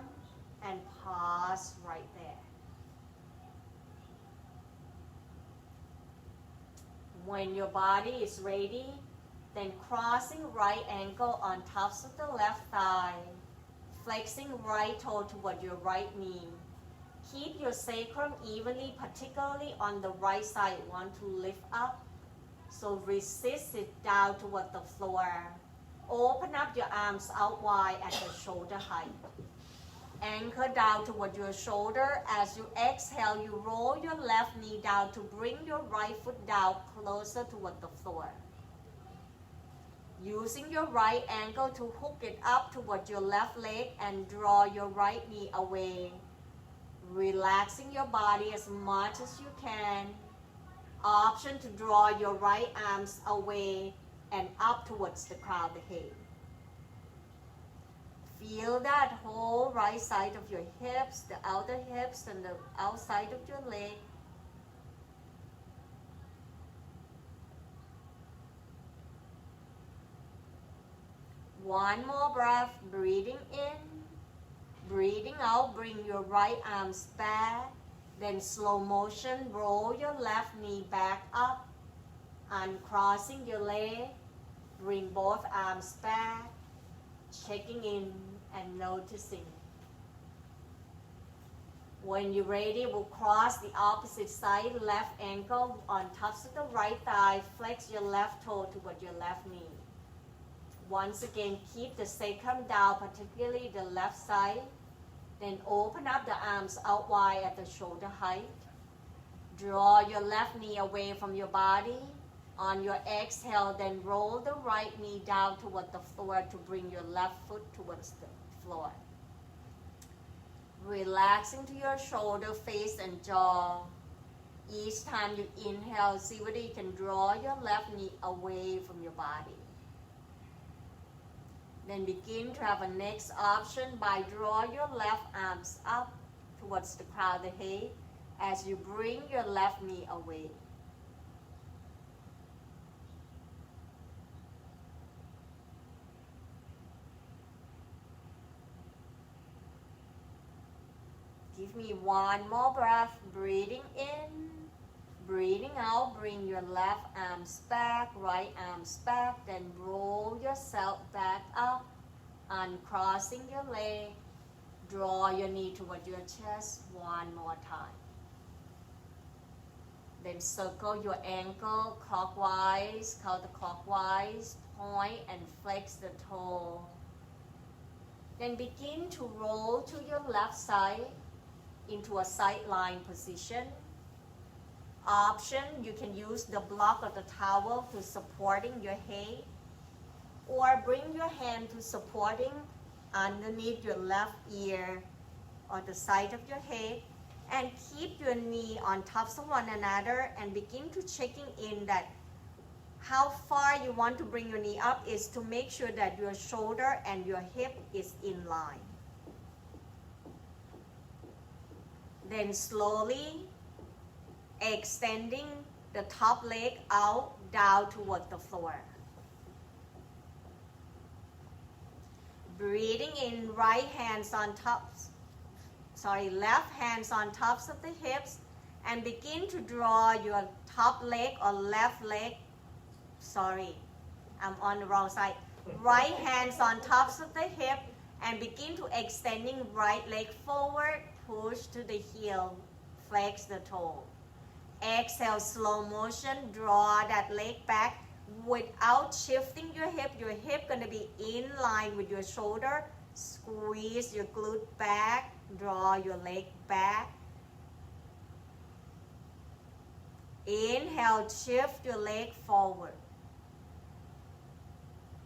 And pause right there. When your body is ready, then crossing right ankle on tops of the left thigh. Flexing right toe toward your right knee. Keep your sacrum evenly, particularly on the right side. Want to lift up. So resist it down toward the floor. Open up your arms out wide at the shoulder height. Anchor down toward your shoulder. As you exhale, you roll your left knee down to bring your right foot down closer toward the floor. Using your right ankle to hook it up toward your left leg and draw your right knee away. Relaxing your body as much as you can. Option to draw your right arms away and up towards the crown of the head. Feel that whole right side of your hips, the outer hips and the outside of your leg. One more breath, breathing in. Breathing out, bring your right arms back. Then slow motion, roll your left knee back up. Uncrossing your leg. Bring both arms back. Checking in and noticing. When you're ready, we'll cross the opposite side, left ankle on tops of the right thigh. Flex your left toe toward your left knee. Once again, keep the sacrum down, particularly the left side. Then open up the arms out wide at the shoulder height. Draw your left knee away from your body. On your exhale, then roll the right knee down toward the floor to bring your left foot towards the floor. Relaxing to your shoulder, face, and jaw. Each time you inhale, see whether you can draw your left knee away from your body. Then begin to have a next option by draw your left arms up towards the crown of the head as you bring your left knee away. me. One more breath. Breathing in, breathing out. Bring your left arms back, right arms back. Then roll yourself back up, uncrossing your leg. Draw your knee toward your chest one more time. Then circle your ankle clockwise, counterclockwise. Point and flex the toe. Then begin to roll to your left side into a sideline position. Option, you can use the block of the towel to supporting your head, or bring your hand to supporting underneath your left ear or the side of your head, and keep your knee on tops of one another and begin to checking in that how far you want to bring your knee up is to make sure that your shoulder and your hip is in line. Then slowly extending the top leg out, down toward the floor. Breathing in, left hands on tops of the hips, and begin to draw your top leg or left leg. I'm on the wrong side. Right hands on tops of the hip, and begin to extending right leg forward, push to the heel, flex the toe. Exhale, slow motion, draw that leg back without shifting your hip. Your hip gonna be in line with your shoulder. Squeeze your glute back, draw your leg back. Inhale, shift your leg forward.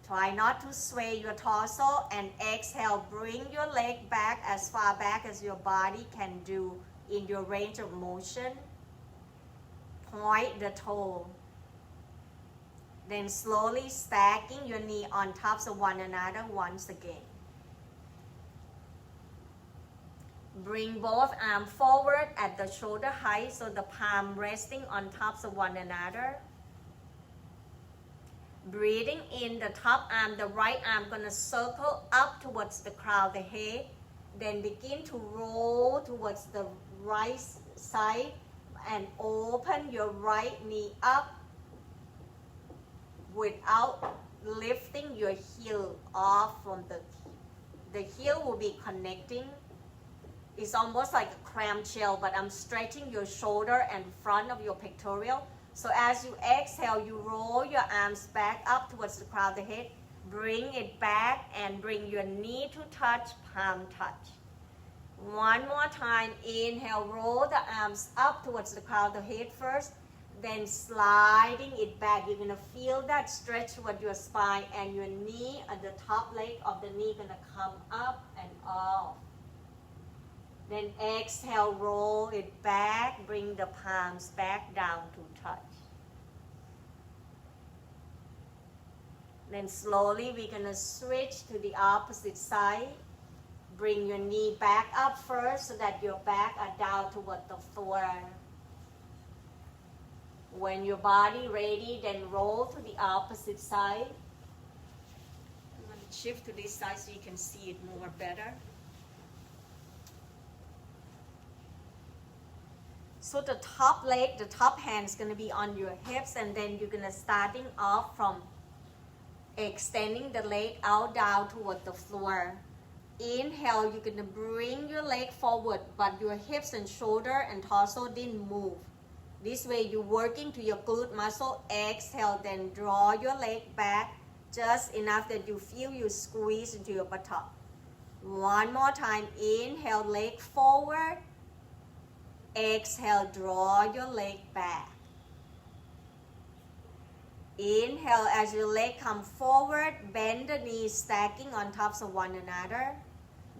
Try not to sway your torso, and exhale, bring your leg back as far back as your body can do in your range of motion. Point the toe. Then slowly stacking your knee on tops of one another once again. Bring both arms forward at the shoulder height, so the palm resting on tops of one another. Breathing in, the top arm, the right arm gonna circle up towards the crown of the head. Then begin to roll towards the right side and open your right knee up without lifting your heel off from the heel will be connecting. It's almost like a clamshell, but I'm stretching your shoulder and front of your pectoral. So as you exhale, you roll your arms back up towards the crown of the head. Bring it back and bring your knee to touch, palm touch. One more time, inhale, roll the arms up towards the crown of the head first, then sliding it back. You're gonna feel that stretch with your spine, and your knee and the top leg of the knee gonna come up and off. Then exhale, roll it back, bring the palms back down to touch. Then slowly we're gonna switch to the opposite side. Bring your knee back up first so that your back are down toward the floor. When your body ready, then roll to the opposite side. I'm going to shift to this side so you can see it more better. So the top leg, the top hand is going to be on your hips, and then you're going to starting off from extending the leg out down toward the floor. Inhale, you're going to bring your leg forward, but your hips and shoulder and torso didn't move. This way you're working to your glute muscle. Exhale, then draw your leg back just enough that you feel you squeeze into your buttock. One more time. Inhale, leg forward. Exhale, draw your leg back. Inhale, as your leg come forward, bend the knees, stacking on tops of one another.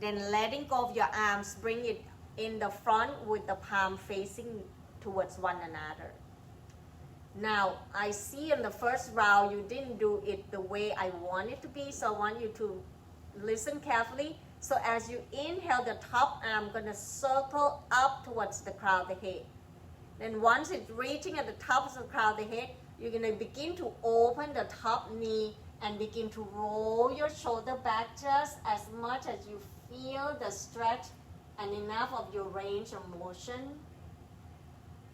Then letting go of your arms, bring it in the front with the palm facing towards one another. Now, I see in the first round you didn't do it the way I want it to be, so I want you to listen carefully. So as you inhale, the top arm gonna circle up towards the crown of the head. Then once it's reaching at the top of the crown of the head, you're gonna begin to open the top knee and begin to roll your shoulder back just as much as you feel the stretch and enough of your range of motion.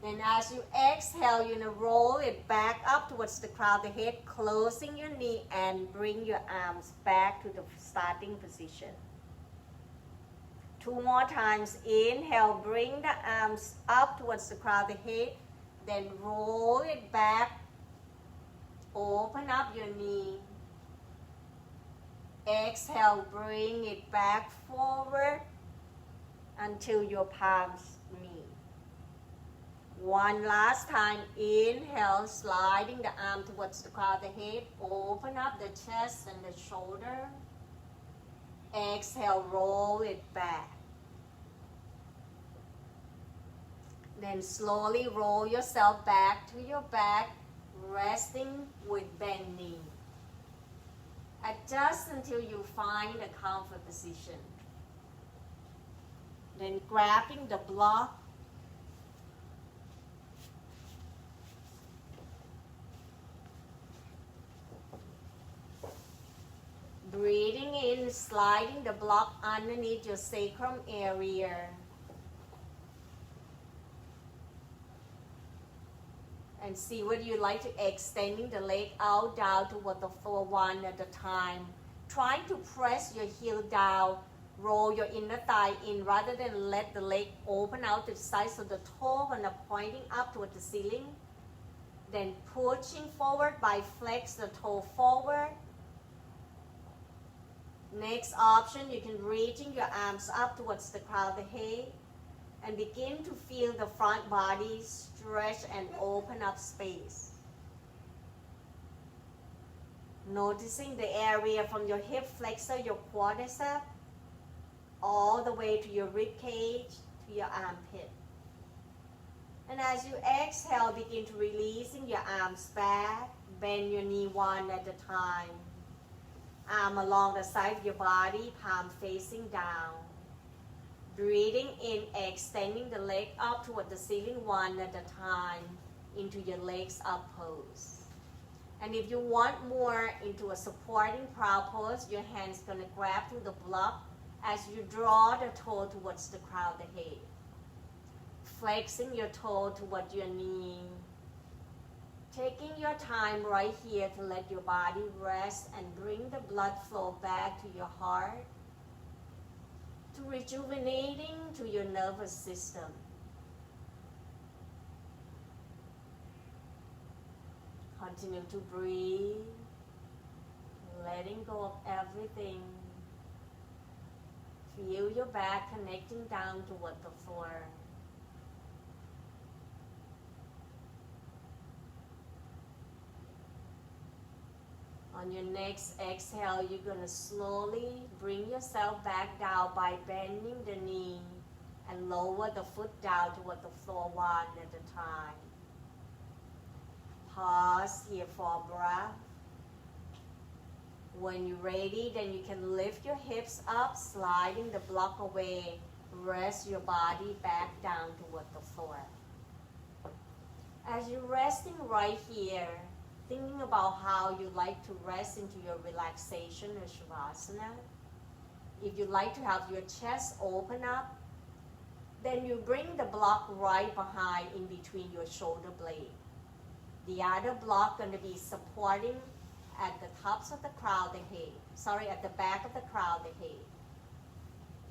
Then as you exhale, you're going to roll it back up towards the crown of the head, closing your knee and bring your arms back to the starting position. 2 more times. Inhale, bring the arms up towards the crown of the head, then roll it back, open up your knee. Exhale, bring it back forward until your palms meet. One last time. Inhale, sliding the arm towards the crown of the head, open up the chest and the shoulder. Exhale, roll it back. Then slowly roll yourself back to your back, resting with bent knee. Adjust until you find a comfort position. Then grabbing the block, breathing in, sliding the block underneath your sacrum area. And see whether you like to extending the leg out down toward the floor one at a time. Trying to press your heel down, roll your inner thigh in rather than let the leg open out to the side, so the toe are pointing up toward the ceiling. Then pushing forward by flex the toe forward. Next option, you can reaching your arms up towards the crown of the head and begin to feel the front body stretch and open up space. Noticing the area from your hip flexor, your quadricep, all the way to your rib cage, to your armpit. And as you exhale, begin to releasing your arms back, bend your knee one at a time. Arm along the side of your body, palm facing down. Breathing in, extending the leg up toward the ceiling one at a time into your legs up pose. And if you want more into a supporting prow pose, your hand's going to grab to the block as you draw the toe towards the crown of the head. Flexing your toe toward your knee. Taking your time right here to let your body rest and bring the blood flow back to your heart, to rejuvenating to your nervous system. Continue to breathe, letting go of everything. Feel your back connecting down toward the floor. On your next exhale, you're going to slowly bring yourself back down by bending the knee and lower the foot down toward the floor one at a time. Pause here for a breath. When you're ready, then you can lift your hips up, sliding the block away. Rest your body back down toward the floor. As you're resting right here, thinking about how you like to rest into your relaxation or Shavasana. If you like to have your chest open up, then you bring the block right behind in between your shoulder blade. The other block going to be supporting at the tops of the crown of the head. At the back of the crown of the head.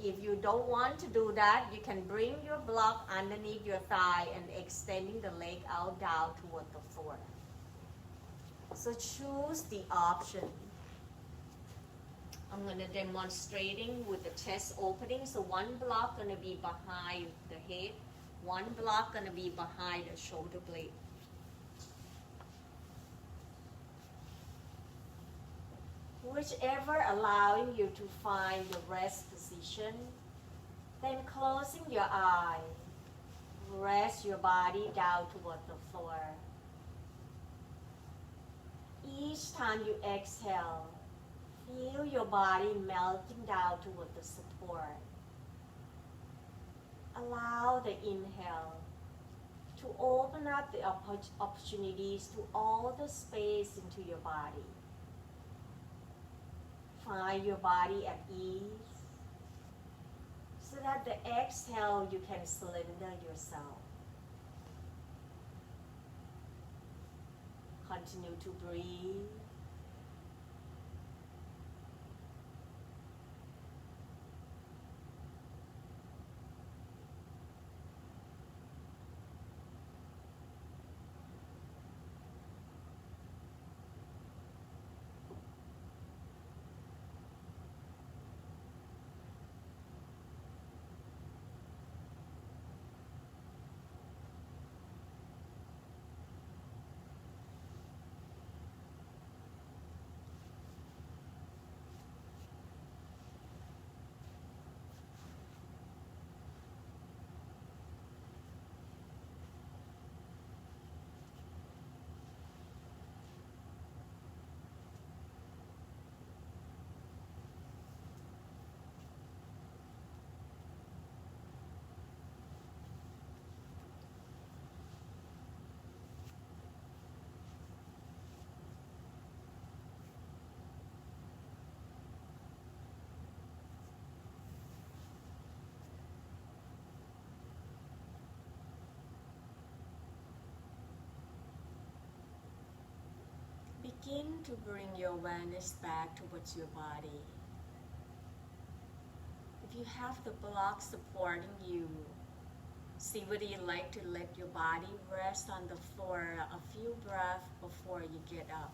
If you don't want to do that, you can bring your block underneath your thigh and extending the leg out down toward the floor. So choose the option. I'm going to demonstrating with the chest opening. So one block going to be behind the head, one block going to be behind the shoulder blade. Whichever allowing you to find the rest position, then closing your eye, rest your body down toward the floor. Each time you exhale, feel your body melting down toward the support. Allow the inhale to open up the opportunities to all the space into your body. Find your body at ease so that the exhale you can slender yourself. Continue to breathe. Begin to bring your awareness back towards your body. If you have the block supporting you, see whether you like to let your body rest on the floor a few breaths before you get up.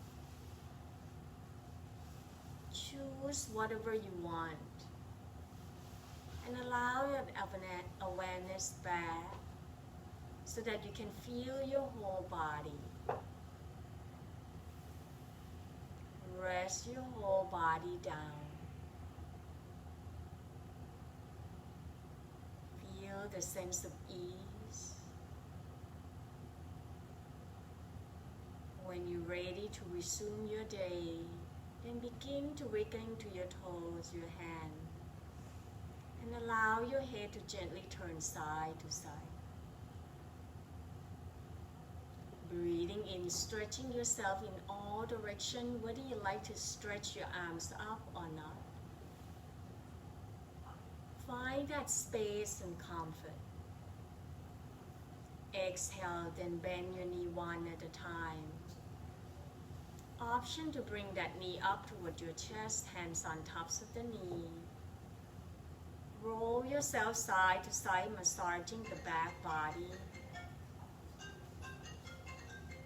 Choose whatever you want and allow your awareness back so that you can feel your whole body. Rest your whole body down. Feel the sense of ease. When you're ready to resume your day, then begin to wiggle to your toes, your hand, and allow your head to gently turn side to side. Breathing in, stretching yourself in all directions, whether you like to stretch your arms up or not. Find that space and comfort. Exhale, then bend your knee one at a time. Option to bring that knee up toward your chest, hands on tops of the knee. Roll yourself side to side, massaging the back body.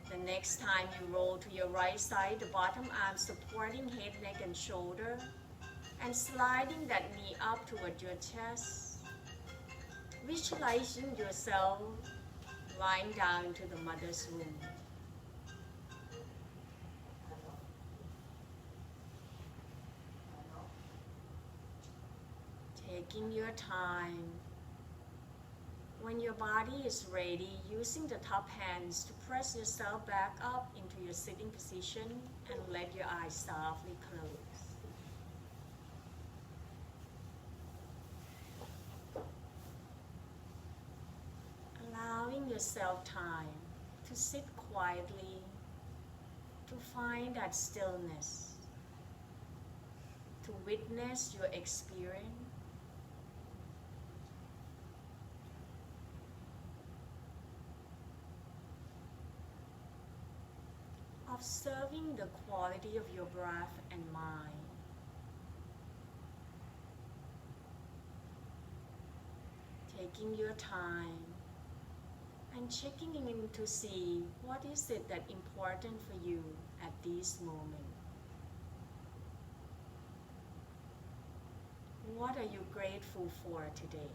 The next time you roll to your right side, the bottom arm supporting head, neck, and shoulder, and sliding that knee up toward your chest. Visualizing yourself lying down to the mother's womb. Taking your time. When your body is ready, using the top hands to press yourself back up into your sitting position and let your eyes softly close. Allowing yourself time to sit quietly, to find that stillness, to witness your experience. Observing the quality of your breath and mind. Taking your time and checking in to see what is it that important for you at this moment. What are you grateful for today?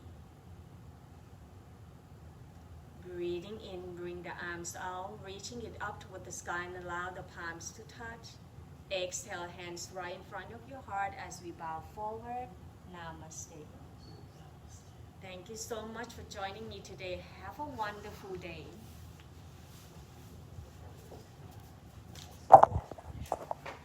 Breathing in, bring the arms out, reaching it up toward the sky and allow the palms to touch. Exhale, hands right in front of your heart as we bow forward. Namaste. Thank you so much for joining me today. Have a wonderful day.